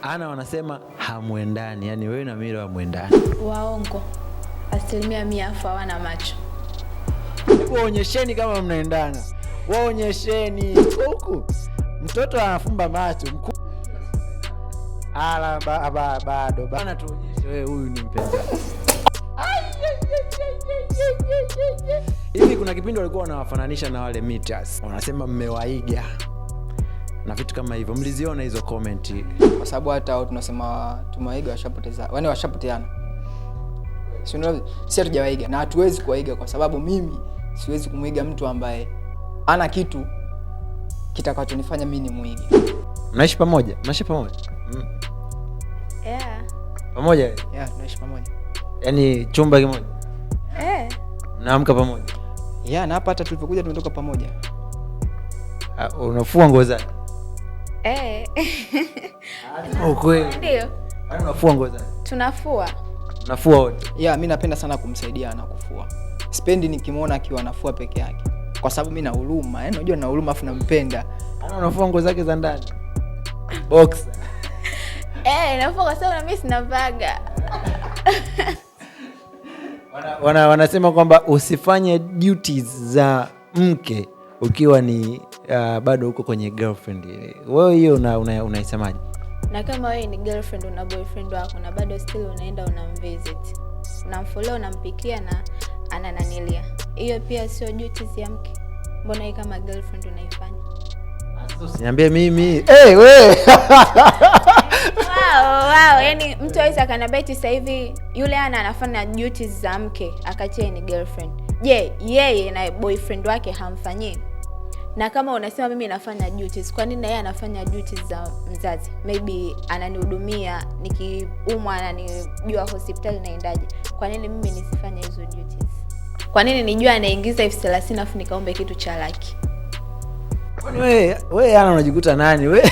Ana wanasema hamuendani, yani wewe na Miro hamuendani. Waongo. 100% hawana macho. Hebu waonyesheni kama mnaendana. Waonyesheni huku. Mtoto anafumba macho. Ala bado bana tuonyeshe wewe huyu ni mpenzi. Hivi kuna kipindi walikuwa wanawafananisha na wale Meters. Wanasema mmewaiga. Na vitu kama hivyo. Mliziona hizo comment? Kwa sababu hata tunasema tumewaiga washapoteza. Yaani washapoteana. Si hatujawaiga na hatuwezi kuwaiga kwa sababu mimi siwezi kumuiga mtu ambaye ana kitu kitakachonifanya mimi nimuige. Mnaishi pamoja? Mnaishi pamoja? Yeah. Pamoja? Yeah, tunaishi pamoja. Yaani chumba kimoja? Mnaamka pamoja? Yeah, na hapa hata tulipokuja tumetoka pamoja. Unafua nguo zake? Kweli? Ndio. Unafua nguo zake? Tunafua. Unafua wote? Yeah, mimi napenda sana kumsaidia na kufua. Sipendi nikimwona akiwa anafua peke yake. Kwa sababu mimi na huruma, yaani unajua na huruma afu nampenda. Unafua nguo zake za ndani? Boxer. Nafua kwa sababu na mimi sinavaga. Wanasema kwamba usifanye duties za mke ukiwa ni bado uko kwenye girlfriend. Wewe hiyo unaisemaje? Na kama wewe ni girlfriend una boyfriend wako na bado still unaenda unamvisit, unamfollow, unampikia na anananilia, hiyo pia sio duties ya mke? Mbona hii kama girlfriend unaifanya? Usiniambie mimi. Wewe. Wow, yani mtu aweza kanabeti sasa hivi yule anafanya duties za mke akatie ni girlfriend. Je, yeye na boyfriend wake hamfanyii? Na kama unasema mimi nafanya duties, kwa nini yeye anafanya duties za mzazi? Maybe ananihudumia, nikiumwa ananijua hospitali naendaje. Kwa nini mimi nisifanye hizo duties? Kwa nini nijua anaingiza 30,000 afu nikaombe kitu cha laki? Kwani wewe ana unajikuta nani wewe?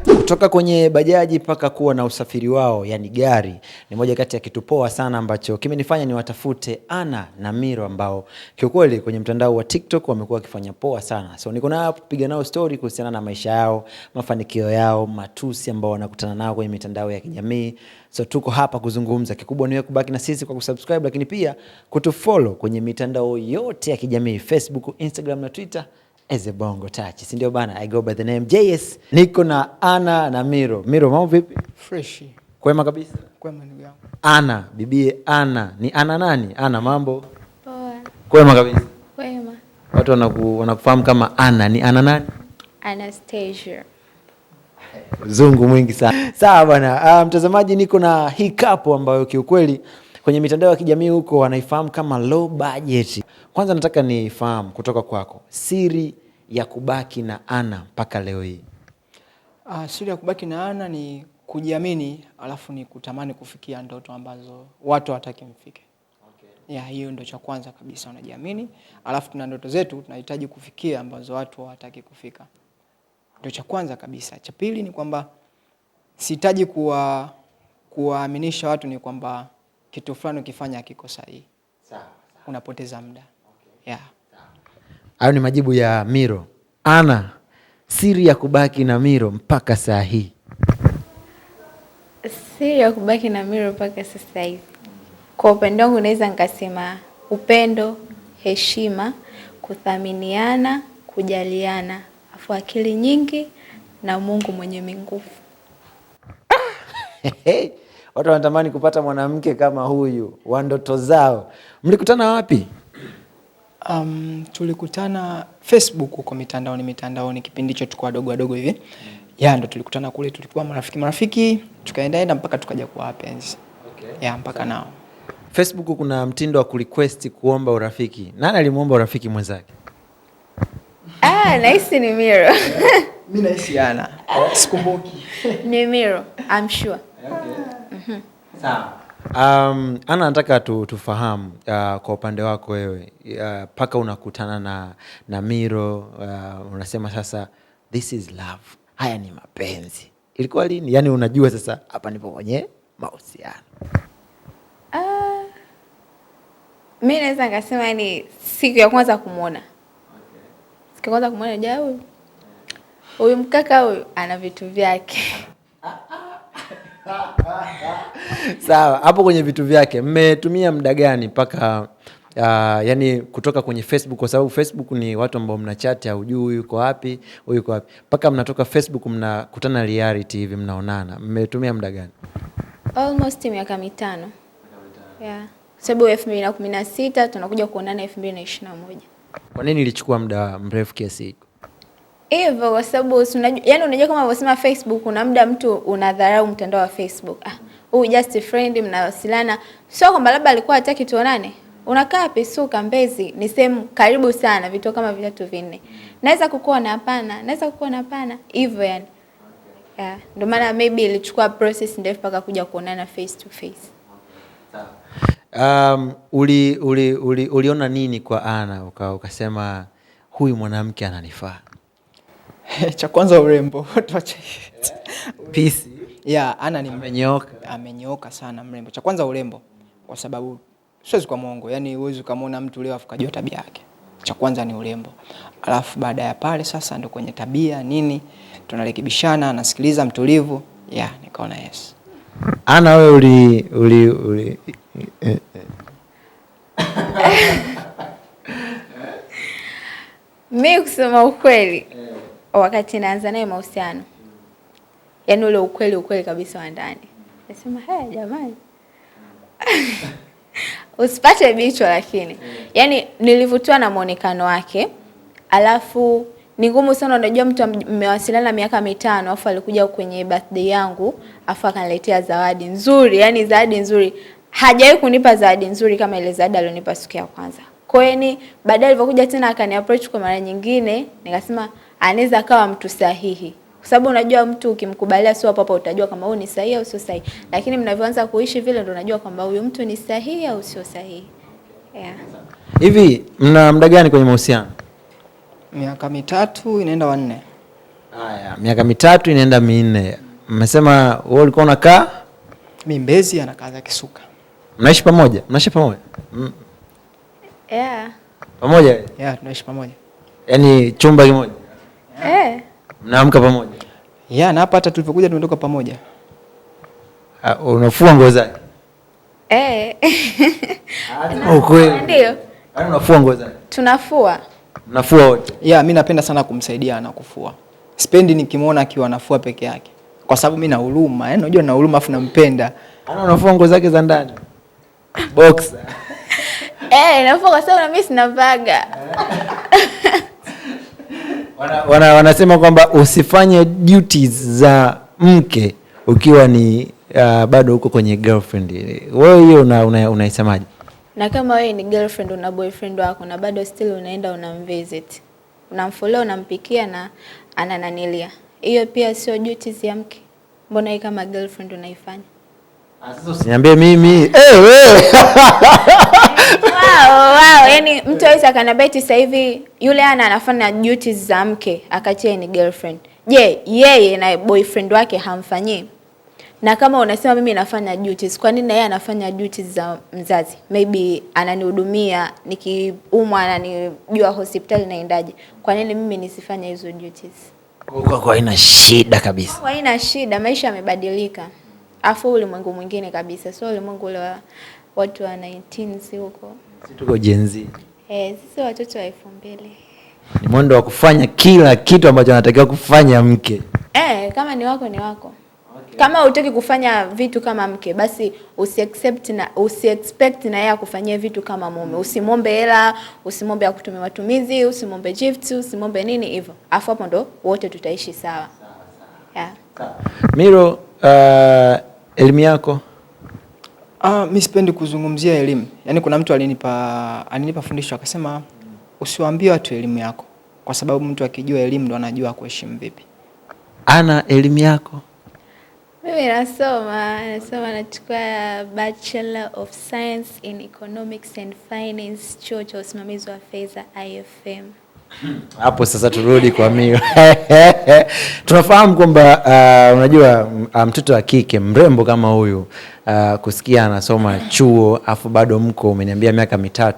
Kutoka kwenye bajaji mpaka kuwa na usafiri wao, yani gari, ni moja kati ya kitu poa sana ambacho kimenifanya niwatafute Ana na Miro ambao kiukweli kwenye mtandao wa TikTok wamekuwa wakifanya poa sana. So niko nao kupiga nao story kuhusiana na maisha yao, mafanikio yao, matusi ambao wanakutana nao kwenye mitandao ya kijamii. So tuko hapa kuzungumza. Kikubwa ni wewe kubaki na sisi kwa kusubscribe, lakini pia kutufollow kwenye mitandao yote ya kijamii, Facebook, Instagram na Twitter. Ezebongo Touch. Si ndio bana? I go by the name JS. Niko na Ana na Miro. Miro, mambo vipi? Fresh. Kwema kabisa. Kwema ndugu yangu. Ana, bibie Ana. Ni Ana nani? Ana, mambo? Poa. Kwema kabisa. Kwema. Watu wanakufahamu kama Ana. Ni Ana nani? Anastasia. Zungu mwingi sana. Sawa bana. Mtazamaji, niko na hii couple ambayo kiukweli kwenye mitandao ya kijamii huko wanaifahamu kama low budget. Kwanza nataka nifahamu kutoka kwako siri ya kubaki na Ana mpaka leo hii. Siri ya kubaki na Ana ni kujiamini, alafu ni kutamani kufikia ndoto ambazo watu hawataki mfike. Okay. Yeah, hiyo ndio cha kwanza kabisa, unajiamini, alafu tuna ndoto zetu tunahitaji kufikia ambazo watu hawataki kufika. Ndio cha kwanza kabisa. Cha pili ni kwamba sihitaji kuwaaminisha watu ni kwamba kitu fulani ukifanya hakiko sahihi. Sawa. Unapoteza muda. Okay. Yeah. Hayo ni majibu ya Miro. Ana, siri ya kubaki na Miro mpaka saa hii. Siri ya kubaki na Miro mpaka sasa hivi, kwa upendo wangu naweza nikasema upendo, heshima, kuthaminiana, kujaliana, afu akili nyingi na Mungu mwenye nguvu. Watu wanatamani kupata mwanamke kama huyu, wa ndoto zao. Mlikutana wapi? Tulikutana Facebook huko mitandaoni kipindi hicho tulikuwa wadogo hivi. Ndo tulikutana kule, tulikuwa marafiki, tukaenda mpaka tukaja kuwa wapenzi. Okay. Mpaka nao. Facebook kuna mtindo wa kurequest kuomba urafiki. Nani alimuomba urafiki mwenzake? Nahisi ni Miro. Mimi nahisi Ana. Sikumbuki. Ni Miro, I'm sure. Okay. Sawa. Ana, nataka tufahamu kwa upande wako wewe paka unakutana na Miro, unasema sasa this is love. Haya ni mapenzi. Ilikuwa lini? Yaani unajua sasa hapa nipo kwenye mahusiano. Mimi naweza nikasema ni siku ya kwanza kumuona. Okay. Siku ya kwanza kumuona huyu mkaka huyu ana vitu vyake. Sawa, hapo kwenye vitu vyake mmetumia muda gani mpaka yani kutoka kwenye Facebook, kwa sababu Facebook ni watu ambao mna chat, hujui huyu yuko wapi, huyu yuko wapi, mpaka mnatoka Facebook mnakutana reality hivi mnaonana, mmetumia muda gani? Almost miaka 5. Yeah. Sababu 2016 tunakuja kuonana 2021. Kwa nini ilichukua muda mrefu kiasi hiko? Hivyo kwa sababu yani unajua kama unavyosema Facebook, kuna muda mtu unadharau mtandao wa Facebook. Huyu just friend, mnawasiliana. Sio kwamba labda alikuwa hataki tuonane. Unakaa Pisuka Mbezi, ni sehemu karibu sana, vitu kama 3-4. Naweza kukuona hapana, naweza kukuona hapana. Hivyo yani. Yeah, ndio maana maybe ilichukua process ndefu mpaka kuja kuonana face to face. Uliona nini kwa Ana ukasema huyu mwanamke ananifaa? Cha kwanza urembo. Peace. Yeah, Ana ni amenyooka sana, mrembo. Cha kwanza urembo, kwa sababu siwezi kwa muongo, yani huwezi kumuona mtu leo afukajua tabia yake. Cha kwanza ni urembo. Alafu baada ya pale sasa ndo kwenye tabia nini tunarekebishana, nasikiliza, mtulivu. Yeah, nikaona yes. Ana wewe Mimi kusema ukweli, wakati naanza naye mahusiano, yani ule ukweli kabisa wa ndani, nasema jamani usipate bichwa, lakini yani nilivutiwa na muonekano wake. Alafu ni ngumu sana, unajua mtu mmewasiliana miaka 5 alafu alikuja kwenye birthday yangu afu akaniletea zawadi nzuri, yani zawadi nzuri. Hajawahi kunipa zawadi nzuri kama ile zawadi alionipa siku ya kwanza. Kwa hiyo ni baadaye alipokuja tena akani approach kwa mara nyingine, nikasema anaweza akawa mtu sahihi. Kwa sababu unajua mtu ukimkubalia sio hapo utajua kama huyu ni sahihi au sio sahihi. Lakini mnavyoanza kuishi vile ndio unajua kwamba huyu mtu ni sahihi au sio sahihi. Yeah. Hivi mna muda gani kwenye mahusiano? Miaka 3 inaenda 4. Haya, miaka 3 inaenda 4. Mmesema wewe ulikuwa unakaa mimi Mbezi, anakaa za Kisuka. Mnaishi pamoja? Yeah. Pamoja? Yeah, tunaishi pamoja. Yaani chumba kimoja? Mnaamka pamoja? Yeah, na hapa hata tulipokuja tumetoka pamoja. Unafua nguo zake? Ukweli? Ndio. Yaani unafua nguo zake? Tunafua. Mnafua wote? Yeah, mimi napenda sana kumsaidia na kufua. Sipendi nikimwona akiwa anafua peke yake. Kwa sababu mimi na huruma, yaani unajua na huruma afu nampenda. Ana unafua nguo zake za ndani? Boxer. Nafua kwa sababu na mimi sina vaga. Wanasema kwamba usifanye duties za mke ukiwa ni bado uko kwenye girlfriend. Wewe hiyo unaisemaje? Na kama wewe ni girlfriend una boyfriend wako na bado still unaenda unamvisit, unamfollow, unampikia na anananilia, hiyo pia sio duties ya mke? Mbona hii kama girlfriend unaifanya? Sasa usiniambie mimi. Wewe. Wow, yani mtu aweza kanabeti sasa hivi yule anafanya duties za mke akachie ni girlfriend. Je, yeye na boyfriend wake hamfanyii? Na kama unasema mimi nafanya duties, kwa nini yeye anafanya duties za mzazi? Maybe ananihudumia, nikiumwa ananijua hospitali naendaje. Kwa nini mimi nisifanye hizo duties? Kwa haina shida kabisa. Kwa haina shida, maisha yamebadilika. Afu ulimwengu mwingine kabisa, sio ulimwengu ule wa watu wa 19s huko. Sisi tuko Gen Z. Sisi watoto wa 2000. Ni mwendo wa kufanya kila kitu ambacho anatakiwa kufanya mke. Kama ni wako ni wako. Okay. Kama hutaki kufanya vitu kama mke, basi usiexpect na yeye akufanyie vitu kama mume. Usimombe hela, usimombe akutumie matumizi, usimombe gift, usimombe nini hivyo. Afu hapo ndo wote tutaishi sawa. Yeah. Miro, elimu yako? Mimi sipendi kuzungumzia elimu. Yaani kuna mtu alinipa fundisho akasema usiwaambie watu elimu yako, kwa sababu mtu akijua elimu ndo anajua kuheshimu vipi. Ana elimu yako? Mimi nasoma nachukua Bachelor of Science in Economics and Finance, chuo cha usimamizi wa fedha IFM. Hapo sasa turudi kwa Miro. Tunafahamu kwamba unajua mtoto wa kike mrembo kama huyu kusikia anasoma chuo afu bado mko umeniambia miaka 3.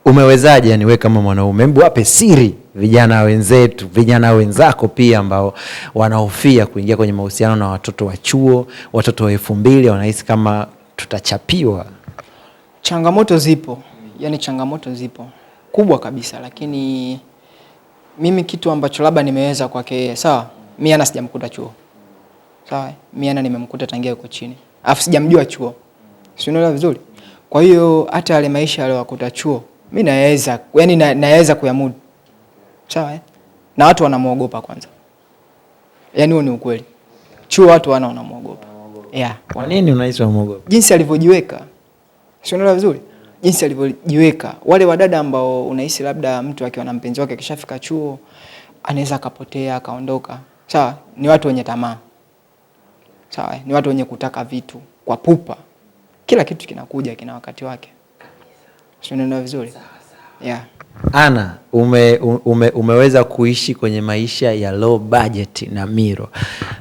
Umewezaje yani wewe kama mwanaume? Hebu wape siri vijana wenzetu, vijana wenzako pia ambao wanahofia kuingia kwenye mahusiano na watoto wa chuo, watoto wa 2000 wanahisi kama tutachapiwa. Changamoto zipo. Yani changamoto zipo kubwa kabisa, lakini mimi kitu ambacho labda nimeweza kwake, sawa, mimi ana sijamkuta chuo. Sawa, mimi ana nimemkuta tangia yuko chini. Alafu sijamjua chuo. Si unaelewa vizuri? Kwa hiyo hata yale maisha aliyokuta chuo, mimi naweza, yani naweza kuyamudu. Sawa? Na watu wanamuogopa kwanza. Yani huo ni ukweli. Chuo watu wanamuogopa. Yeah. Kwa nini unahisi wanamuogopa? Jinsi alivyojiweka. Si unaelewa vizuri? Jinsi alivyojiweka. Wale wadada ambao unahisi labda mtu akiwa na mpenzi wake akishafika chuo anaweza akapotea, akaondoka. Sawa? Ni watu wenye tamaa. Sawa? Ni watu wenye kutaka vitu kwa pupa. Kila kitu kinakuja kina wakati wake. Si unaelewa vizuri? Yeah. Ana, umeweza kuishi kwenye maisha ya low budget na Miro.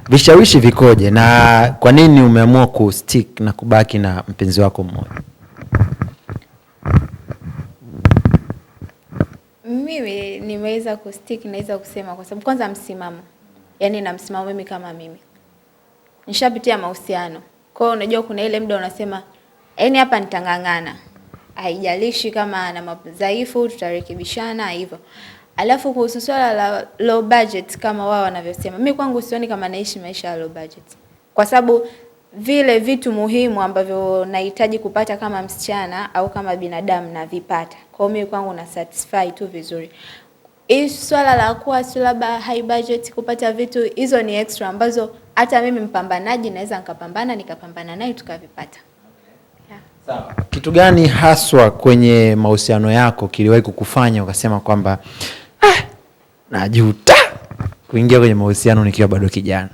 Vishawishi vikoje na kwa nini umeamua kustick na kubaki na mpenzi wako mmoja? Mimi nimeweza kustick, naweza kusema kwa sababu kwanza msimamo. Yaani na msimamo mimi kama mimi. Nishapitia mahusiano. Kwa hiyo unajua kuna ile muda unasema yaani hapa nitangangana. Haijalishi kama ana madhaifu tutarekebishana hivyo. Alafu kuhusu swala la low budget kama wao wanavyosema, mimi kwangu sioni kama naishi maisha ya low budget. Kwa sababu vile vitu muhimu ambavyo nahitaji kupata kama msichana au kama binadamu na vipata. Kwa hiyo mimi kwangu na satisfy tu vizuri. Hii swala la kuwa si labda high budget kupata vitu hizo ni extra ambazo hata mimi mpambanaji naweza nikapambana naye tukavipata. Sawa. Kitu gani haswa kwenye mahusiano yako kiliwahi kukufanya ukasema kwamba najuta kuingia kwenye mahusiano nikiwa bado kijana?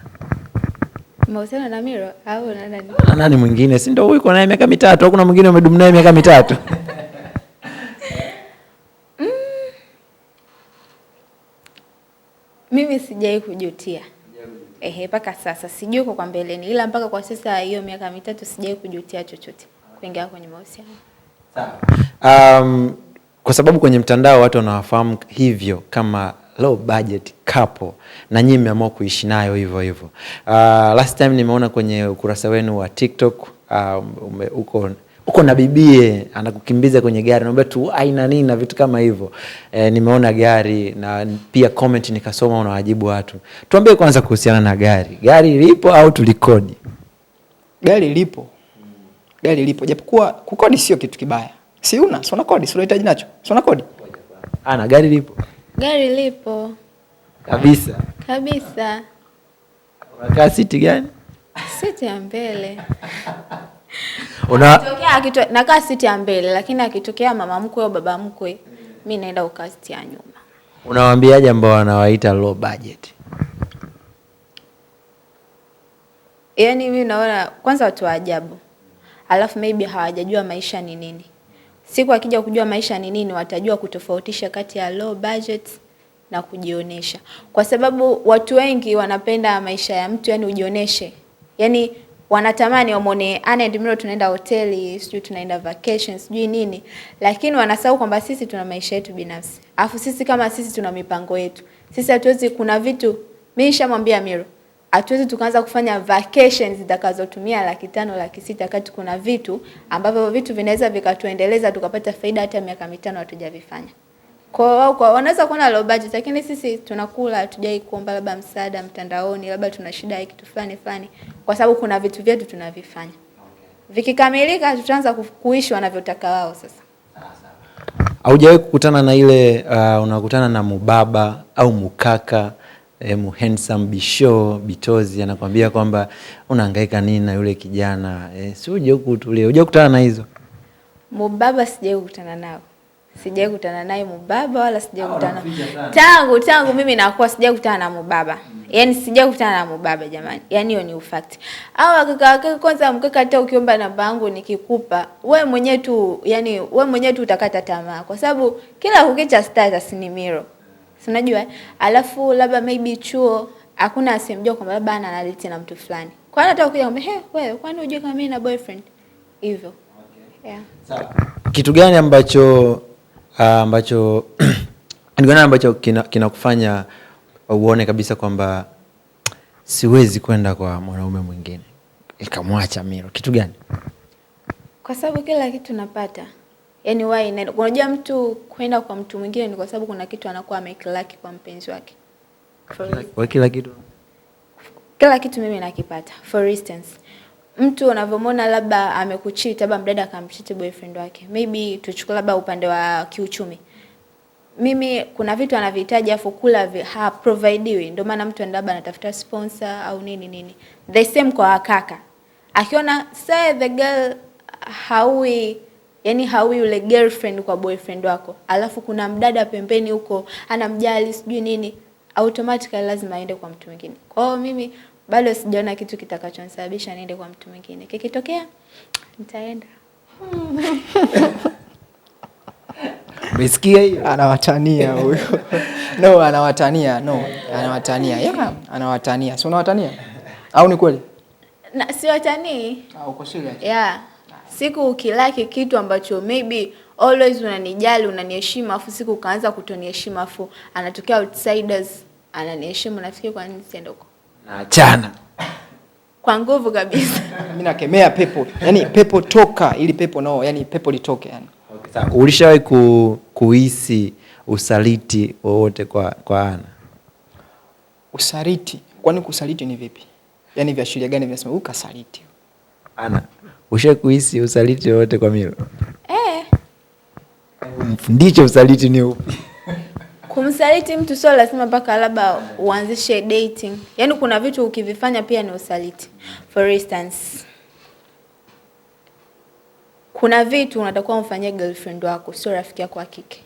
Mahusiano na Miro au na nani? Na nani mwingine? Si ndio uko naye miaka 3 au kuna mwingine umedumu naye miaka 3? Mimi sijai kujutia. Mpaka sasa sijui kwa mbeleni, ila mpaka kwa sasa hiyo miaka 3 sijai kujutia chochote kuingia kwenye mahusiano. Sawa. Kwa sababu kwenye mtandao watu wanawafahamu hivyo kama low budget couple na nyinyi mmeamua kuishi nayo hivyo hivyo. Last time nimeona kwenye ukurasa wenu wa TikTok uko na bibie anakukimbiza kwenye gari, naomba tu aina nini na vitu kama hivyo. Nimeona gari na pia comment nikasoma unawajibu watu. Tuambie kwanza kuhusiana na gari. Gari lipo au tulikodi? Gari lipo. Gari lipo. Japokuwa kukodi sio kitu kibaya. Si una kodi, si unahitaji nacho. Si una kodi? Ana gari lipo. Gari lipo. Kabisa. Kabisa. Unakaa siti gani? Siti ya mbele. Nakaa siti ya mbele, lakini akitokea mama mkwe au baba mkwe, mimi naenda ukaa siti ya nyuma. Unawaambiaje ambao wanawaita low budget? Yaani mimi naona kwanza watu wa ajabu. Alafu maybe hawajajua maisha ni nini. Siku akija kujua maisha ni nini watajua kutofautisha kati ya low budget na kujionesha. Kwa sababu watu wengi wanapenda maisha ya mtu yani ujioneshe. Yaani wanatamani wamone Ana and Miro tunaenda hoteli, sijui tunaenda vacations, sijui nini. Lakini wanasahau kwamba sisi tuna maisha yetu binafsi. Alafu sisi kama sisi tuna mipango yetu. Sisi hatuwezi, kuna vitu mimi nishamwambia Miro, hatuwezi tukaanza kufanya vacations zitakazotumia 500,000 600,000 kati kuna vitu ambavyo vitu vinaweza vikatuendeleza tukapata faida hata miaka 5 hatujavifanya. Kwa wanaweza kuona low budget lakini sisi tunakula, hatujai kuomba labda msaada mtandaoni, labda tuna shida ya kitu fulani kwa sababu kuna vitu vyetu tunavifanya. Vikikamilika tutaanza kuishi wanavyotaka wao sasa. Haujawahi kukutana na ile unakutana na mubaba au mukaka handsome bisho bitozi anakuambia kwamba unahangaika nini na yule kijana, si uje huku utulie? Uje kukutana na hizo? Mubaba sijawahi kukutana nao. Sijawahi kukutana naye mubaba wala sijawahi kukutana. Tangu mimi nakuwa sijawahi kukutana na mubaba. Yaani sijawahi kukutana na mubaba jamani. Yaani hiyo ni ufact. Au kaka kwanza mkaka hata ukiomba namba yangu nikikupa, wewe mwenyewe tu utakata tamaa kwa sababu kila kukicha status ni Miro. Si unajua? Alafu labda maybe chuo hakuna asemjua kwamba labda ana analiti na mtu fulani. Kwa hiyo hata ukija kumwambia, wewe kwani unajua kama mimi na boyfriend?" Hivyo. Okay. Yeah. Sawa. Kitu gani ambacho ambacho ni gani ambacho kinakufanya uone kabisa kwamba siwezi kwenda kwa mwanaume mwingine nikamwacha Miro? Kitu gani? Kwa sababu kila kitu napata. Yaani unajua mtu kwenda kwa mtu mwingine ni kwa sababu kuna kitu anakuwa amekilaki kwa mpenzi wake. Kwa kila kitu? Kila kitu mimi nakipata. For instance, mtu unavyomwona labda amekucheat, labda mdada akamcheat boyfriend wake. Maybe tuchukue labda upande wa kiuchumi. Mimi kuna vitu anavihitaji afu kula haprovidiwi. Ndio maana mtu labda anatafuta sponsor au nini. The same kwa kaka. Akiona say the girl haui yule girlfriend kwa boyfriend wako, alafu kuna mdada pembeni huko anamjali sijui nini, automatically lazima aende kwa mtu mwingine. Kwa hiyo mimi bado sijaona kitu kitakachonisababisha niende kwa mtu mwingine. Kikitokea nitaenda. Umesikia hiyo? Anawatania huyo. No, anawatania. Yeah, anawatania. Si unawatania? Au ni kweli? Na si watanii. Uko serious? Yeah. Siku ukilaki kitu ambacho maybe always unanijali, unaniheshima, afu siku ukaanza kutoniheshima, afu anatokea outsiders ananiheshimu, nafikiri kwa nini siende huko? Naachana. Kwa nguvu kabisa. Mimi nakemea pepo. Yaani pepo toka, ili pepo yaani pepo litoke yani. Okay, sawa. Ulishawahi kuhisi usaliti wowote kwa Ana? Usaliti? Kwani kusaliti ni vipi? Yaani viashiria gani vinasema ukasaliti? Ana, ushawahi kuhisi usaliti wowote kwa Miro? Mfundishe usaliti ni upi? Kumsaliti mtu sio lazima mpaka labda uanzishe dating. Yaani kuna vitu ukivifanya pia ni usaliti. For instance, kuna vitu unatakiwa umfanyie girlfriend wako, sio rafiki yako wa kike.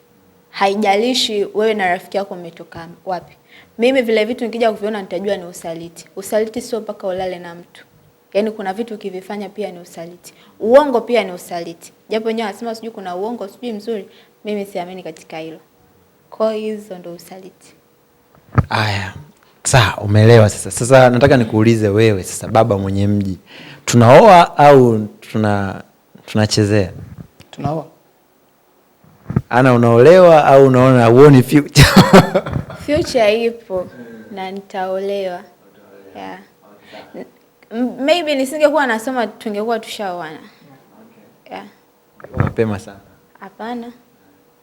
Haijalishi wewe na rafiki yako umetoka wapi. Mimi vile vitu nikija kuviona nitajua ni usaliti. Usaliti sio mpaka ulale na mtu. Yaani kuna vitu ukivifanya pia ni usaliti. Uongo pia ni usaliti. Japo wenyewe wanasema sijui kuna uongo sijui mzuri, mimi siamini katika hilo. Kwa hizo ndo usaliti. Aya. Sawa, umeelewa sasa. Sasa nataka nikuulize wewe sasa, baba mwenye mji. Tunaoa au tunachezea? Tunaoa. Ana, unaolewa au unaona uone future? Future ipo na nitaolewa. Yeah. Maybe nisingekuwa nasoma tungekuwa tushaoana. Yeah. Mapema sana. Hapana.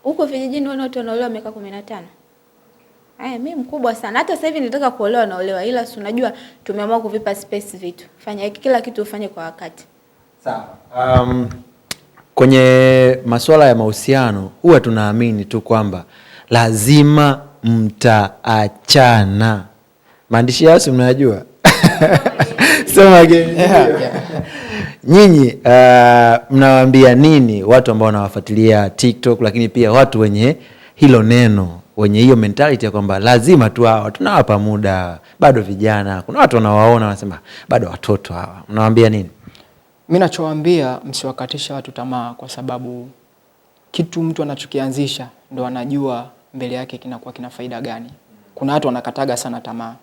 Huko vijijini watu wanaolewa miaka 15. Mimi mkubwa sana. Hata sasa hivi nitaka kuolewa naolewa, ila si unajua tumeamua kuvipa space vitu. Fanya kila kitu ufanye kwa wakati. Sawa. Kwenye masuala ya mahusiano huwa tunaamini tu kwamba lazima mtaachana. Maandishi yao si mnajua? Sema again. Yeah. Nyinyi mnawaambia nini watu ambao wanawafuatilia TikTok, lakini pia watu wenye hilo neno, wenye hiyo mentality ya kwamba lazima tu hawa tunawapa muda, bado vijana, kuna watu wanawaona wanasema bado watoto hawa. Mnawaambia nini? Mimi nachowaambia, msiwakatisha watu tamaa, kwa sababu kitu mtu anachokianzisha ndo anajua mbele yake kinakuwa kina faida gani. Kuna watu wanakataga sana tamaa.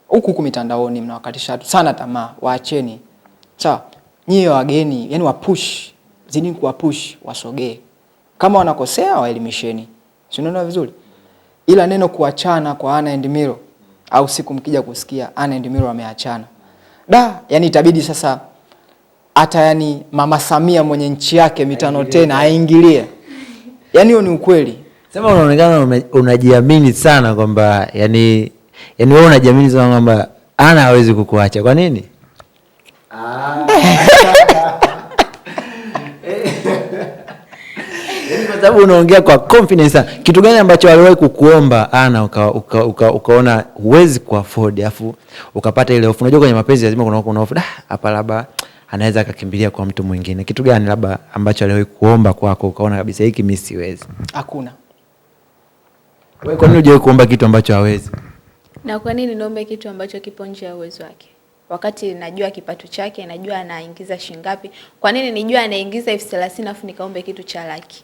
Huku mitandaoni mnawakatisha watu sana tamaa, waacheni. Sawa, nyie wageni, yani wapush, zini kuwapush, wasogee. Kama wanakosea waelimisheni. Si unaona vizuri? Ila neno kuachana kwa Ana and Miro, au siku mkija kusikia Ana and Miro wameachana, yani itabidi sasa hata yani Mama Samia mwenye nchi yake mitano tena aingilie. Yani hiyo ni ukweli. Sema unaonekana unajiamini sana kwamba yani wewe unajiamini sana kwamba Ana hawezi kukuacha. Kwa nini? Kwa sababu unaongea kwa confidence sana. Kitu gani ambacho aliwahi kukuomba Ana ukaona huwezi kuafford afu ukapata ile hofu? Unajua kwenye mapenzi lazima kuna hofu. Hapa labda anaweza akakimbilia kwa mtu mwingine. Kitu gani labda ambacho aliwahi kuomba kwako ukaona kabisa hiki mimi siwezi? Hakuna. Wewe kwa nini hujawahi kuomba kitu ambacho hawezi? Na kwa nini niombe kitu ambacho kipo nje ya uwezo wake? Wakati najua kipato chake, najua anaingiza shingapi. Kwa nini nijua anaingiza 30,000 afu nikaombe kitu cha laki?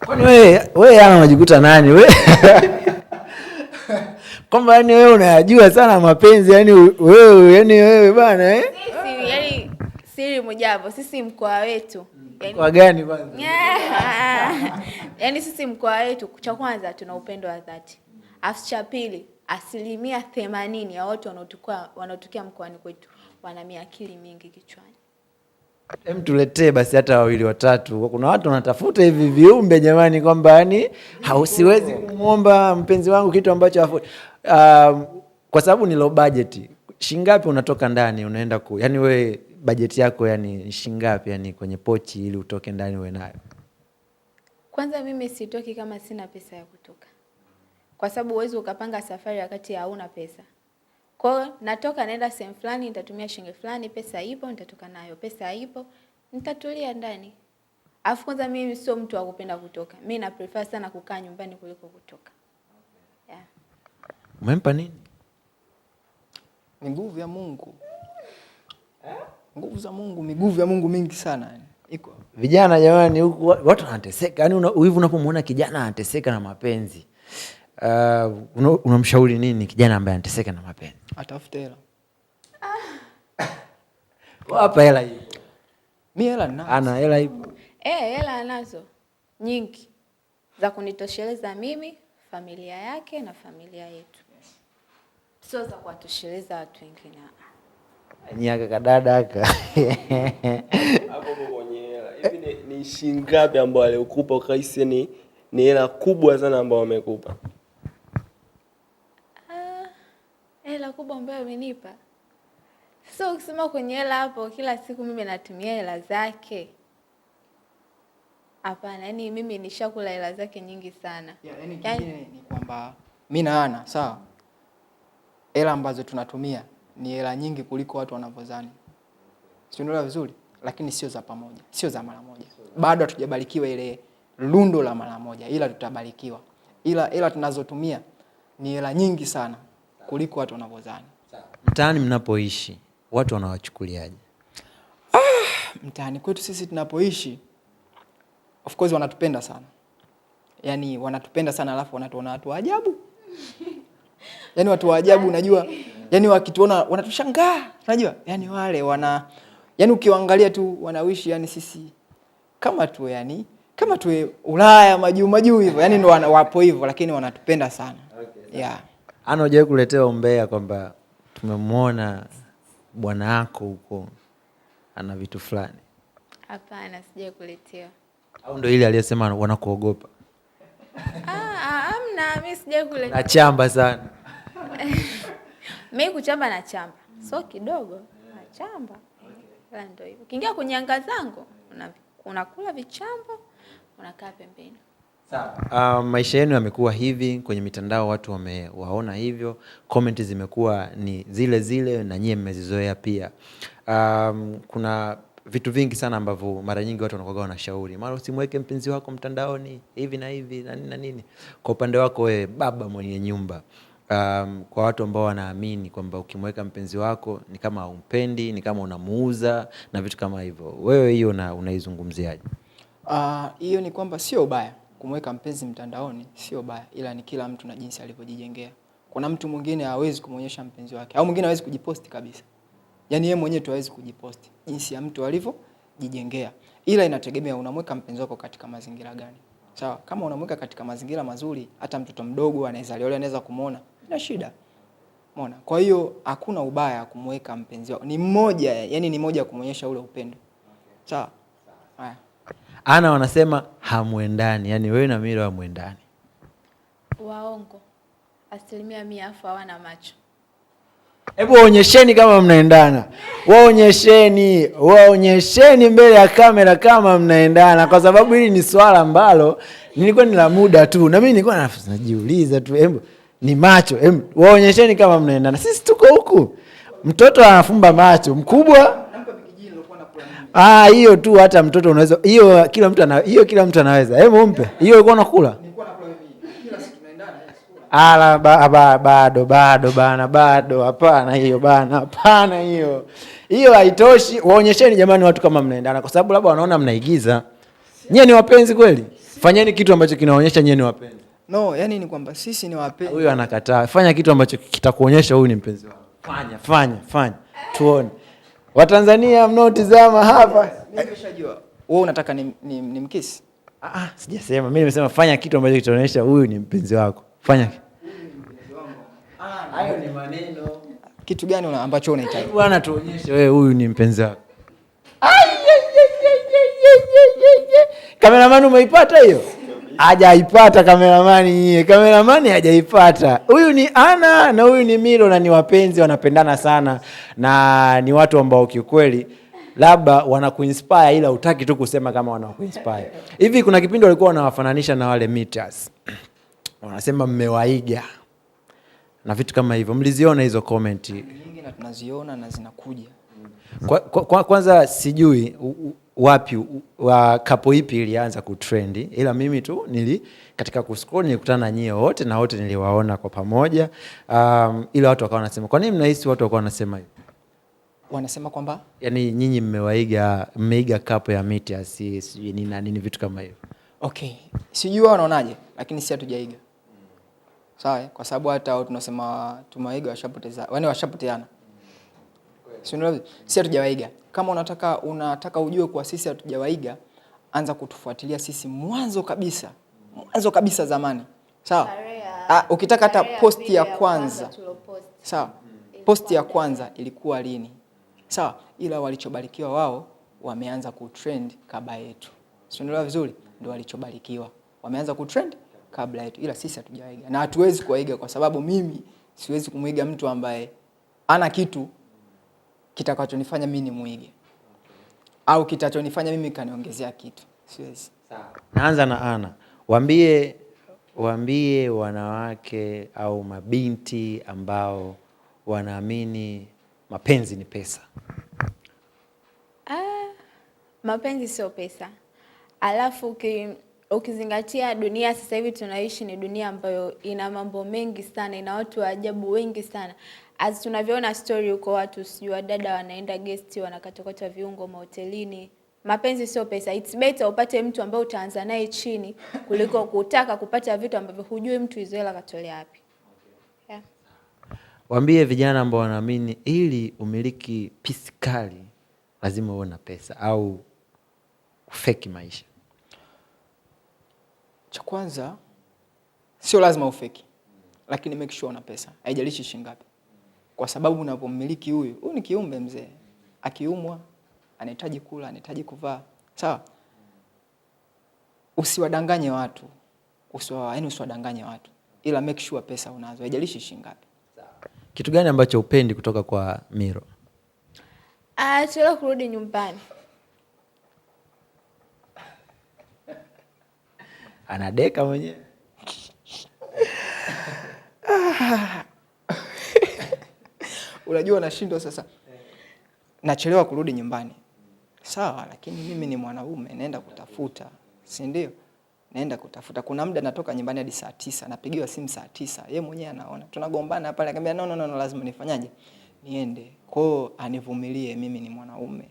Kwani wewe Ana unajikuta nani wewe? Kwamba yani wewe unajua sana mapenzi, yani wewe bana yani siri moja hapo, sisi mkoa wetu. Mkoa gani kwanza? Yaani sisi mkoa wetu cha kwanza tuna upendo wa dhati. Afu cha pili, 80% ya watu wanaotokea mkoani kwetu wana miakili mingi kichwani. Hem, tuletee basi hata wawili watatu. Kuna watu wanatafuta hivi viumbe jamani, kwamba yani hausiwezi kumuomba mpenzi wangu kitu ambacho kwa sababu ni low budget. Shingapi unatoka ndani unaenda yani we budget yako yani shingapi yani kwenye pochi ili utoke ndani uwe nayo? Kwanza mimi sitoki kama sina pesa ya kutoka. Kwa sababu huwezi ukapanga safari wakati hauna pesa. Kwa hiyo natoka naenda sehemu fulani, nitatumia shilingi fulani, pesa ipo, nitatoka nayo. Pesa ipo, nitatulia ndani. Alafu kwanza mimi sio mtu wa kupenda kutoka. Mimi na prefer sana kukaa nyumbani kuliko kutoka. Yeah. Umempa nini? Ni nguvu ya Mungu. Nguvu za Mungu, miguvu ya Mungu mingi sana yani. Iko. Vijana jamani huku watu wanateseka. Yaani hivi unapomwona kijana anateseka na mapenzi. Unamshauri nini kijana ambaye anateseka na mapenzi? Atafute hela. Wapa hela hiyo. Mimi hela ninazo. Ana hela ipo. Hela anazo nyingi za kunitosheleza mimi, familia yake na familia yetu. Sio za kuwatosheleza watu wengine. Nyaka kadada haka. Hapo kwenye hela. Hivi ni shingapi ambao alikupa ukaisi ni hela kubwa sana ambao wamekupa? Hela kubwa ambayo amenipa. Sasa ukisema kwenye hela hapo kila siku mimi natumia hela zake. Hapana, yani mimi nishakula hela zake nyingi sana. Yani kingine ni kwamba mimi na Ana, sawa? Hela ambazo tunatumia ni hela nyingi kuliko watu wanavyozani. Siunaelewa vizuri? Lakini sio za pamoja, sio za mara moja. Bado hatujabarikiwa ile lundo la mara moja, ila tutabarikiwa. Ila hela tunazotumia ni hela nyingi sana kuliko watu wanavyozani. Mtaani mnapoishi watu wanawachukuliaje? Mtaani kwetu sisi tunapoishi, of course wanatupenda sana. Yaani wanatupenda sana, alafu wanatuona watu wa ajabu. Yaani watu wa ajabu unajua, yaani wakituona wanatushangaa, unajua? Yaani wale yaani ukiwaangalia tu wanawishi yani sisi kama tu Ulaya majuu hivyo. Yaani ndo wapo hivyo, lakini wanatupenda sana. Okay. Yeah. Ana hujawahi kuletewa umbea kwamba tumemwona bwana wako huko ana vitu fulani? Hapana, sijawahi kuletewa. Au ndo ile aliyesema wanakuogopa? Hamna, mimi sijawahi kuletewa. Nachamba sana. Mimi kuchamba na chamba. So kidogo nachamba. Ila ndio hivyo. Ukiingia kwenye anga zangu, unakula vichambo, unakaa pembeni. Sawa. Maisha yenu yamekuwa hivi kwenye mitandao, watu wamewaona hivyo, comment zimekuwa ni zile zile na nyie mmezizoea pia. Kuna vitu vingi sana ambavyo mara nyingi watu wanakuwa wanashauri, mara usimweke mpenzi wako mtandaoni hivi na hivi na nini na nini. Kwa upande wako wewe baba mwenye nyumba, kwa watu ambao wanaamini kwamba ukimweka mpenzi wako ni kama umpendi, ni kama unamuuza na vitu kama hivyo, wewe hiyo unaizungumziaje? Hiyo ni kwamba sio ubaya kumweka mpenzi mtandaoni, sio baya, ila ni kila mtu na jinsi alivyojijengea. Kuna mtu mwingine hawezi kumuonyesha mpenzi wake, au mwingine hawezi kujiposti kabisa. Yaani yeye mwenyewe tu hawezi kujiposti, jinsi ya mtu alivyojijengea. Ila inategemea unamweka mpenzi wako katika mazingira gani. Sawa, kama unamweka katika mazingira mazuri, hata mtoto mdogo anaweza kumuona, ina shida. Umeona? Kwa hiyo hakuna ubaya kumweka mpenzi wako. Ni mmoja, yani ni moja kumuonyesha ule upendo. Sawa? Haya. Ana wanasema hamuendani, yani wewe na Mira hamuendani. Waongo. 100% afu hawana macho. Hebu waonyesheni kama mnaendana. Waonyesheni mbele ya kamera kama mnaendana, kwa sababu hili ni swala ambalo nilikuwa ni la muda tu. Na mimi nilikuwa najiuliza tu, hebu ni macho. Waonyesheni kama mnaendana. Sisi tuko huku. Mtoto anafumba macho, mkubwa hiyo tu, hata mtoto unaweza. Hiyo kila mtu anaweza. Hebu mpe. Hiyo ulikuwa unakula? Nilikuwa nakula hivi. Kila siku tunaendana. Bado hapana hiyo bana, hapana hiyo haitoshi. Waonyesheni jamani watu kama mnaendana, kwa sababu labda wanaona mnaigiza. Nyie ni wapenzi kweli? Fanyeni kitu ambacho kinaonyesha nyie ni wapenzi. No, yani ni kwamba sisi ni wapenzi. Huyu anakataa. Fanya kitu ambacho kitakuonyesha huyu ni mpenzi wako. Fanya tuone. Watanzania mnaotizama hapa. Mimi nimeshajua. Wewe unataka ni mkisi? Sijasema. Mimi nimesema fanya kitu ambacho kitaonyesha huyu ni mpenzi wako. Fanya. Hayo ni maneno. Kitu gani ambacho unahitaji? Bwana tuonyeshe wewe huyu ni mpenzi wako. Cameraman umeipata hiyo? Hajaipata cameraman. Cameraman hajaipata. Huyu ni Ana na huyu ni Milo na ni wapenzi wanapendana sana na ni watu ambao kiukweli labda wanakuinspire ila hutaki tu kusema kama wanakuinspire. Hivi kuna kipindi walikuwa wanawafananisha na wale Meters. Wanasema mmewaiga. Na vitu kama hivyo. Mliziona hizo comment? Nyingi na tunaziona na zinakuja. Kwanza sijui wapi kapo ipi ilianza kutrendi, ila mimi tu katika kuscroll nilikutana na nyie wote na wote niliwaona kwa pamoja. Ila watu wakawa wanasema, kwa nini mnahisi watu wakawa wanasema hivyo? Wanasema kwamba yani nyinyi mmeiga kapo ya Meters, sijui nini vitu kama hivyo. Okay. Sijui wao wanaonaje, lakini si hatujaiga. Sawa, kwa sababu hata wao tunasema tumeiga washapoteza. Yaani washapoteana. Si hatujawaiga. Kama unataka ujue kwa sisi hatujawaiga, anza kutufuatilia sisi mwanzo kabisa zamani. Sawa? Ukitaka hata posti ya kwanza. Sawa? Posti ya kwanza ilikuwa lini? Sawa? Ila walichobarikiwa wao wameanza kutrend kabla yetu. Unaelewa vizuri? Ndio walichobarikiwa. Wameanza kutrend kabla yetu, ila sisi hatujawaiga. Na hatuwezi kuwaiga kwa sababu mimi siwezi kumuiga mtu ambaye ana kitu kitakachonifanya mimi nimuige. Au kitachonifanya mimi kaniongezea kitu. Siwezi. Sawa. Naanza na Ana. Waambie wanawake au mabinti ambao wanaamini mapenzi ni pesa. Mapenzi sio pesa. Alafu ukizingatia dunia sasa hivi tunaishi ni dunia ambayo ina mambo mengi sana, ina watu wa ajabu wengi sana. As tunavyoona story huko watu sijui wadada wanaenda guest wanakatokota viungo mahotelini. Mapenzi sio pesa. It's better upate mtu ambaye utaanza naye chini kuliko kutaka kupata vitu ambavyo hujui mtu hizo hela katolea wapi. Yeah. Waambie vijana ambao wanaamini ili umiliki pisi kali lazima uwe na pesa au ufeki maisha. Cha kwanza sio lazima ufeki. Lakini make sure una pesa. Haijalishi shilingi ngapi. Kwa sababu unapomiliki huyu ni kiumbe mzee. Akiumwa anahitaji kula, anahitaji kuvaa. Sawa? Usiwadanganye watu. Usiwadanganye watu. Ila make sure pesa unazo. Haijalishi shilingi ngapi. Kitu gani ambacho upendi kutoka kwa Miro? Chelewa kurudi nyumbani. Anadeka mwenyewe. Unajua nashindwa sasa. Nachelewa kurudi nyumbani. Sawa, lakini mimi ni mwanaume, naenda kutafuta. Si ndio? Naenda kutafuta. Kuna muda natoka nyumbani hadi saa 9, napigiwa simu saa 9. Yeye mwenyewe anaona. Tunagombana pale, akamwambia no, lazima nifanyaje? Niende. Kwao anivumilie, mimi ni mwanaume.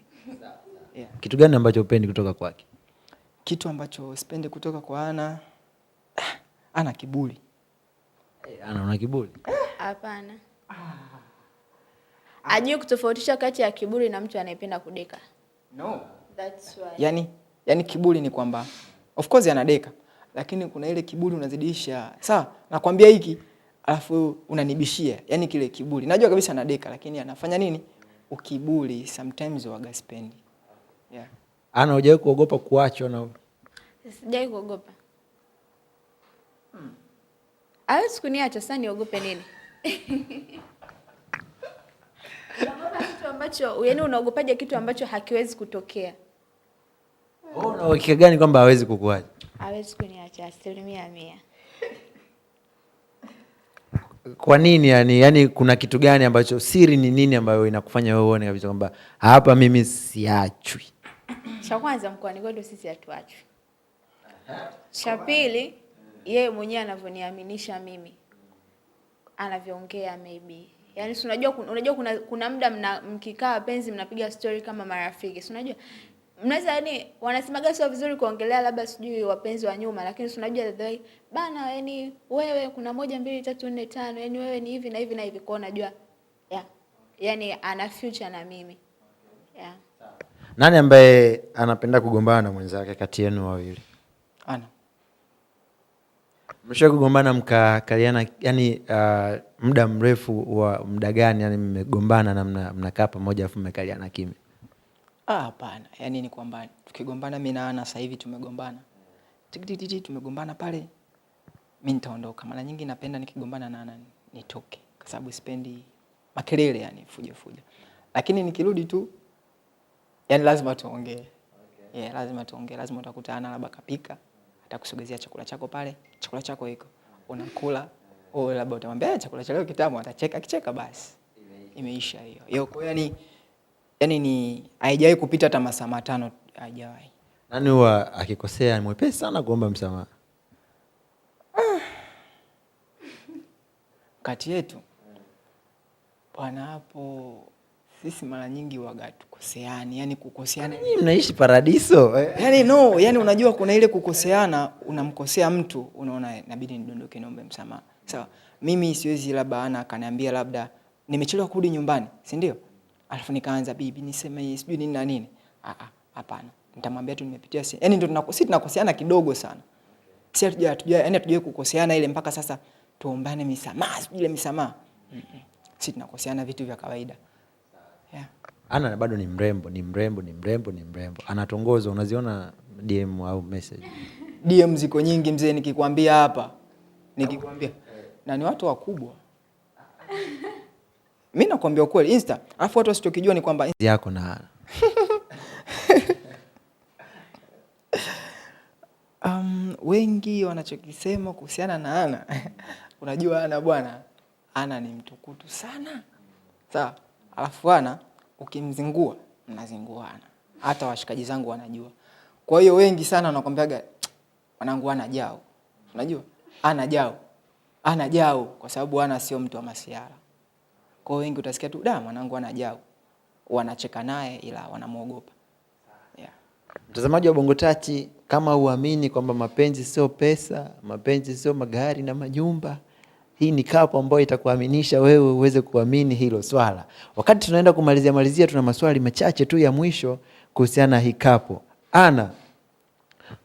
Yeah. Kitu gani ambacho upendi kutoka kwake? Kitu ambacho sipendi kutoka kwa Ana, ana kiburi. Ana una kiburi? Hapana. Ajui kutofautisha kati ya kiburi na mtu anayependa kudeka. No. That's why. Yani kiburi ni kwamba of course anadeka, lakini kuna ile kiburi unazidisha. Sawa, nakwambia hiki alafu unanibishia. Yani kile kiburi. Najua kabisa anadeka lakini anafanya nini? Ukiburi sometimes waga spendi. Yeah. Ana hujawahi kuogopa kuachwa na? Sijawahi kuogopa. Hawezi kuniacha, sasa niogope nini? Unaogopa kitu ambacho, yaani unaogopaje kitu ambacho hakiwezi kutokea? Una uhakika gani kwamba hawezi kukuacha? Hawezi kuniacha 100%. Kwa nini yani kuna kitu gani ambacho, siri ni nini ambayo inakufanya wewe uone kabisa kwamba hapa mimi siachwi? Cha kwanza mkoani kwetu sisi hatuachwi. Cha pili, yeye mwenyewe anavyoniaminisha mimi. Anavyoongea maybe. Yaani si unajua kuna muda mkikaa wapenzi mnapiga story kama marafiki. Si unajua mnaweza yani wanasemaga sio vizuri kuongelea labda sijui wapenzi wa nyuma, lakini si unajua the bana yani wewe kuna 1 2 3 4 5 yani wewe ni hivi na hivi na hivi, kwa unajua yani ana future na mimi. Yeah. Nani ambaye anapenda kugombana na mwenzake kati yenu wawili? Ana. Mshawahi kugombana mkakaliana, yani muda mrefu wa muda gani, yani mmegombana na mnakaa pamoja afu mmekaliana kimya? Hapana. Yaani ni kwamba tukigombana mimi na Ana sasa hivi tumegombana. Tikititi tumegombana pale. Mimi nitaondoka. Mara nyingi napenda nikigombana na Ana nitoke kwa sababu sipendi makelele, yani fujo. Lakini nikirudi tu yani lazima tuongee. Yeah, lazima tuongee. Lazima utakutana labda kapika, atakusogezea chakula chako pale, chakula chako iko. Unakula, au labda utamwambia chakula cha leo kitamu, atacheka, kicheka basi. Imeisha hiyo. Hiyo kwa yani ni haijawahi kupita hata masaa matano, haijawahi. Nani huwa akikosea mwepesi sana kuomba msamaha? Kati yetu bwana, hapo sisi mara nyingi waga tukoseani, yani kukoseana. Nyinyi mnaishi paradiso. Yani no, yani unajua kuna ile kukoseana, unamkosea mtu, unaona inabidi nidondoke niombe msamaha. Sawa. Mimi siwezi labda Ana akaniambia labda nimechelewa kurudi nyumbani, si ndio? Alafu nikaanza bibi niseme sijui nini na nini. Hapana. Nitamwambia tu nimepitia yani ndio tunakoseana kidogo sana. Si hatujui kukoseana ile mpaka sasa tuombane misamaha, sijui ile misamaha. Sisi tunakoseana vitu vya kawaida. Yeah. Ana bado ni mrembo. Anatongozwa, unaziona DM au message? DM ziko nyingi mzee, nikikwambia hapa. Na ni watu wakubwa. Mimi nakwambia ukweli, Insta. Alafu watu wasichokijua ni kwamba yako na Ana. Wengi wanachokisema kuhusiana na Ana. Unajua Ana bwana, Ana ni mtukutu sana. Sawa? Alafu Ana ukimzingua, mnazinguana. Hata washikaji zangu wanajua. Kwa hiyo wengi sana wanakwambiaga wanangu Ana jao. Unajua? Ana jao kwa sababu Ana sio mtu wa masiara. Kwa hiyo wengi utasikia tu mwanangu Ana jao. Wanacheka naye ila wanamuogopa. Yeah. Mtazamaji wa Bongo Touch, kama uamini kwamba mapenzi sio pesa, mapenzi sio magari na majumba, hii ni kapu ambayo itakuaminisha wewe uweze kuamini hilo swala. Wakati tunaenda kumalizia tuna maswali machache tu ya mwisho kuhusiana na hii kapu. Ana,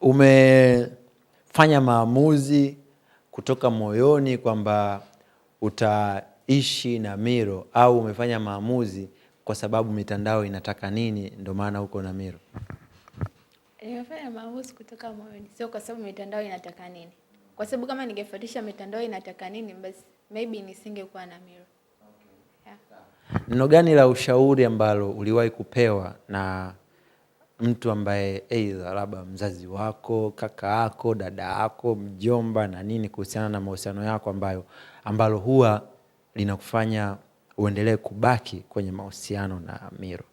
umefanya maamuzi kutoka moyoni kwamba utaishi na Miro, au umefanya maamuzi kwa sababu mitandao inataka nini ndio maana uko na Miro? Nimefanya maamuzi kutoka moyoni, sio kwa sababu mitandao inataka nini. Kwa sababu kama ningefuatisha mitandao inataka nini, basi maybe nisingekuwa na Miro. Yeah. Neno gani la ushauri ambalo uliwahi kupewa na mtu ambaye aidha labda mzazi wako, kaka yako, dada yako, mjomba na nini, kuhusiana na mahusiano yako ambalo huwa linakufanya uendelee kubaki kwenye mahusiano na Miro?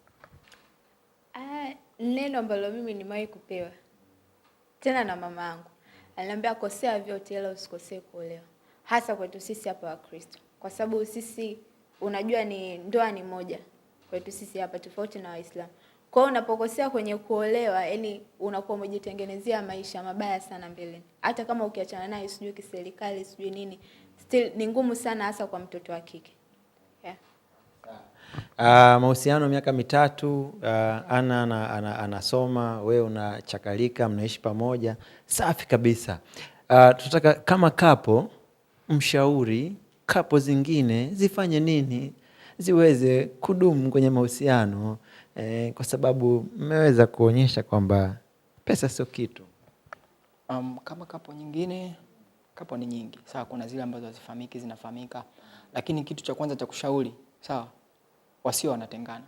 Neno ambalo mimi nimewahi kupewa tena na mama yangu. Aliniambia kosea vyote ila usikosee kuolewa. Hasa kwetu sisi hapa Wakristo. Kwa sababu sisi unajua ni ndoa ni moja kwetu sisi hapa, tofauti na Waislamu. Kwa hiyo unapokosea kwenye kuolewa, yani unakuwa umejitengenezea maisha mabaya sana mbele. Hata kama ukiachana naye sijui kiserikali sijui nini, still ni ngumu sana hasa kwa mtoto wa kike. Yeah. Mahusiano miaka 3, Ana anasoma, wewe unachakalika, mnaishi pamoja. Safi kabisa. Tunataka kama kapo mshauri kapo zingine zifanye nini ziweze kudumu kwenye mahusiano, kwa sababu mmeweza kuonyesha kwamba pesa sio kitu. Kama kapo nyingine, kapo ni nyingi. Sawa, kuna zile ambazo hazifahamiki, zinafahamika. Lakini kitu cha kwanza cha kushauri, sawa, wasio wanatengana.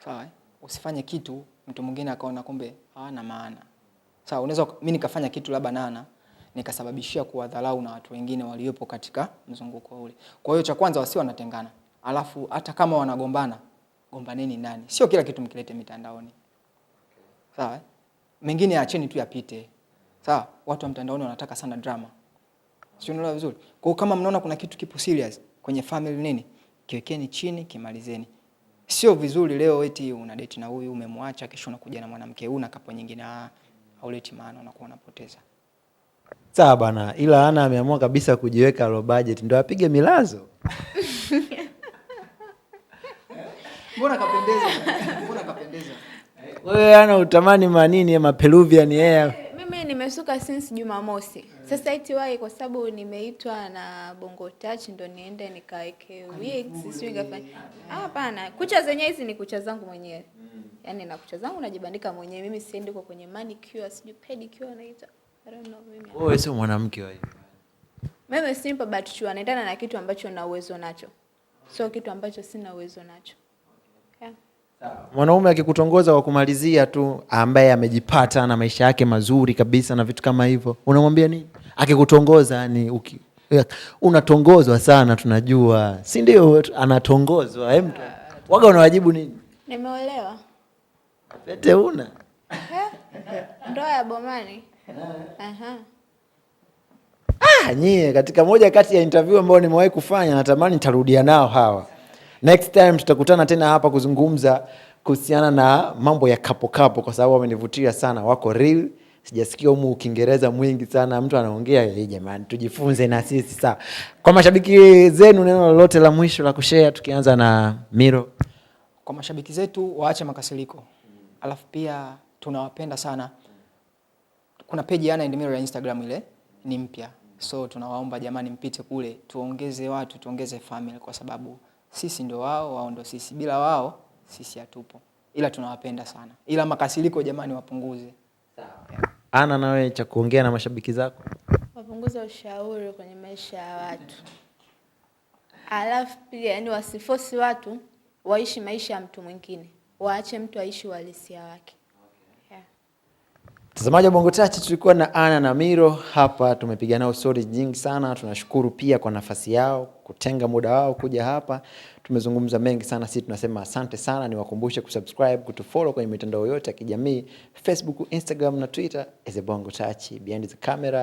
Sawa, usifanye kitu mtu mwingine akaona kumbe hana maana. Sawa, unaweza mimi nikafanya kitu labda Nana nikasababishia kuwadharau na watu wengine waliopo katika mzunguko ule. Kwa hiyo cha kwanza wasio wanatengana. Alafu hata kama wanagombana, gombaneni ndani. Sio kila kitu mkilete mitandaoni. Sawa? Mengine acheni tu yapite. Sawa? Watu wa mtandaoni wanataka sana drama. Sio, unaelewa vizuri? Kwa hiyo kama mnaona kuna kitu kipo serious kwenye family nini, kiwekeni chini, kimalizeni. Sio vizuri leo eti una date na huyu umemwacha, kesho unakuja na mwanamke una kapo nyingine, hauleti maana, unakuwa unapoteza. Sawa bana, ila Ana ameamua kabisa kujiweka low budget ndio apige milazo. Mbona kapendeza? Wewe ana utamani manini ya Peruvian hair? Mimi nimesuka since Jumamosi. Sasa eti wai kwa sababu nimeitwa na Bongo Touch ndo niende nikaeke wigs, sio ngafanya. Hapana, kucha zenyewe hizi ni kucha zangu mwenyewe. Yaani na kucha zangu najibandika mwenyewe. Mimi siendi kwa kwenye manicure, sijui pedicure naita. I don't know mimi. Wewe sio mwanamke wewe. Mimi simple but true, anaendana na kitu ambacho na uwezo nacho. Sio kitu ambacho sina uwezo nacho. Yeah. Mwanaume akikutongoza kwa kumalizia tu, ambaye amejipata na maisha yake mazuri kabisa na vitu kama hivyo, unamwambia nini? Akikutongoza ni unatongozwa sana, tunajua, si ndio? Anatongozwa waga, unawajibu nini? Nimeolewa. Pete una Ndoa ya bomani. Aha. Nyie katika moja kati ya interview ambayo nimewahi kufanya, natamani nitarudia nao hawa. Next time tutakutana tena hapa kuzungumza kuhusiana na mambo ya kapo kwa sababu wamenivutia sana, wako real. Sijasikia humu Kiingereza mwingi sana, mtu anaongea jamani, tujifunze na sisi sawa. Kwa mashabiki zenu, neno lolote la mwisho la kushare, tukianza na Miro? Kwa mashabiki zetu waache makasiriko. Alafu pia tunawapenda sana. Kuna page Ana and Miro ya Instagram, ile ni mpya. So tunawaomba jamani, mpite kule, tuongeze watu, tuongeze family, kwa sababu sisi ndio wao, wao ndio sisi. Bila wao sisi hatupo. Ila tunawapenda sana. Ila makasiriko jamani wapunguze. Ana, nawe cha kuongea na mashabiki zako? Wapunguze ushauri kwenye maisha ya watu. Alafu pia yani wasifosi watu waishi maisha ya mtu mwingine. Waache mtu aishi uhalisia wake. Mtazamaji wa Bongo Touch, tulikuwa na Ana na Miro hapa, tumepiga nao stories nyingi sana. Tunashukuru pia kwa nafasi yao kutenga muda wao kuja hapa. Tumezungumza mengi sana, sisi tunasema asante sana. Niwakumbushe kusubscribe, kutufollow kwenye mitandao yote ya kijamii, Facebook, Instagram na Twitter as Bongo Touch. Behind the camera